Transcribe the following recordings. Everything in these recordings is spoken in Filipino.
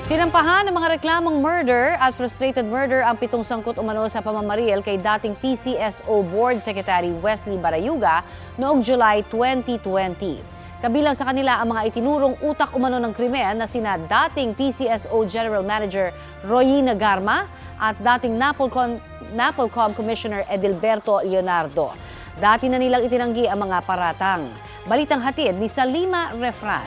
Sinampahan ng mga reklamong murder at frustrated murder ang 7 sangkot umano sa pamamaril kay dating PCSO Board Secretary Wesley Barayuga noong July 2020. Kabilang sa kanila ang mga itinurong utak umano ng krimen na sina dating PCSO General Manager Royina Garma at dating NAPOLCOM Commissioner Edilberto Leonardo. Dati na nilang itinanggi ang mga paratang. Balitang hatid ni Salima Refran.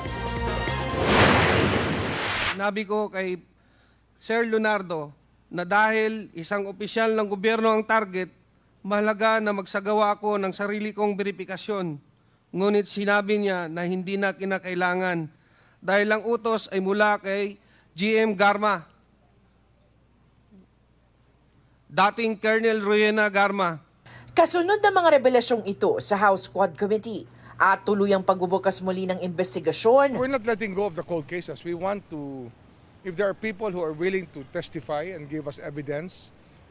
Sinabi ko kay Sir Leonardo na dahil isang opisyal ng gobyerno ang target, mahalaga na magsagawa ako ng sarili kong verifikasyon. Ngunit sinabi niya na hindi na kinakailangan dahil ang utos ay mula kay GM Garma, dating Colonel Royena Garma. Kasunod ng mga revelasyong ito sa House Quad Committee at tuluyang pagbubukas muli ng investigasyon. We're not letting go of the cold cases. We want to, if there are people who are willing to testify and give us evidence,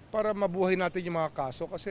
para mabuhay natin yung mga kaso kasi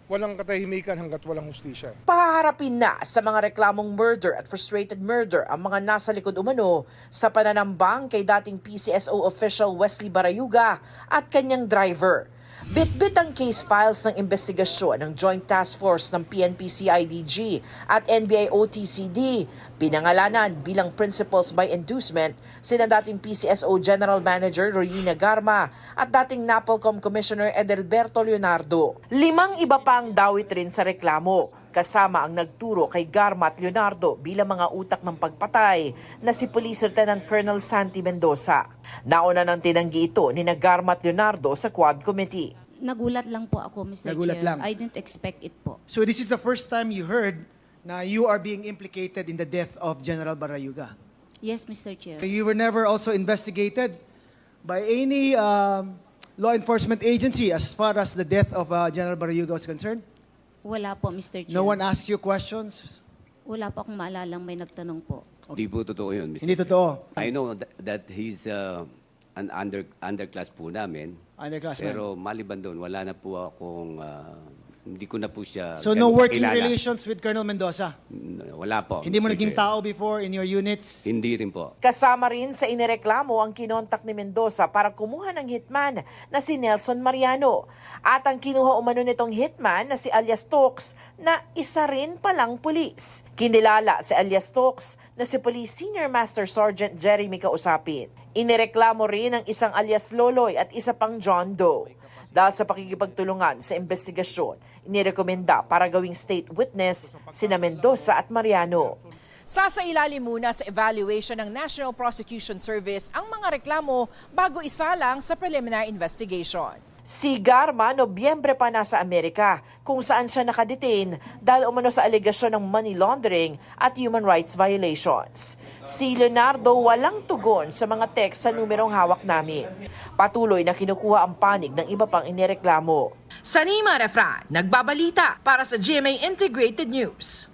walang katahimikan hanggat walang hustisya. Pahaharapin na sa mga reklamong murder at frustrated murder ang mga nasa likod umano sa pananambang kay dating PCSO official Wesley Barayuga at kanyang driver. Bitbit ang case files ng investigasyon ng Joint Task Force ng PNP-CIDG at NBI-OTCD. Pinangalanan bilang principals by inducement sina dating PCSO General Manager Royina Garma at dating NAPOLCOM Commissioner Edilberto Leonardo. 5 iba pa ang dawit rin sa reklamo, kasama ang nagturo kay Garma at Leonardo bilang mga utak ng pagpatay na si Police Lieutenant Colonel Santi Mendoza. Nauna nang tinanggi ito ni Garma at Leonardo sa Quad Committee. Nagulat lang po ako, Mr. Nagulat Chair. lang. I didn't expect it po. So this is the first time you heard na you are being implicated in the death of General Barayuga. Yes, Mr. Chair. You were never also investigated by any law enforcement agency as far as the death of General Barayuga was concerned? Wala po, Mr. Chair. No one asked you questions? Wala po akong maalalang may nagtanong po. Hindi po totoo yun, Mr. Hindi Chair. totoo. I know that he's an underclass po namin. Underclassman. Pero maliban doon, wala na po akong, hindi ko na po siya So no ganun working kakilala. relations with Colonel Mendoza? Wala po. Hindi mo Mr. naging Chair. tao before in your units? Hindi rin po. Kasama rin sa inireklamo ang kinontak ni Mendoza para kumuha ng hitman na si Nelson Mariano. At ang kinuha umano nitong hitman na si alias Tox na isa rin palang pulis. Kinilala si alias Tox na si Police Senior Master Sergeant Jeremy Kausapin. Inireklamo rin ang isang alias Loloy at isa pang John Doe. Dahil sa pakikipagtulungan sa investigasyon, inirekomenda para gawing state witness sina Mendoza at Mariano. Sasailalim muna sa evaluation ng National Prosecution Service ang mga reklamo bago isalang sa preliminary investigation. Si Garma, Nobyembre pa nasa Amerika kung saan siya nakadetain dahil umano sa alegasyon ng money laundering at human rights violations. Si Leonardo walang tugon sa mga text sa numerong hawak namin. Patuloy na kinukuha ang panig ng iba pang inireklamo. Salima Refran, nagbabalita para sa GMA Integrated News.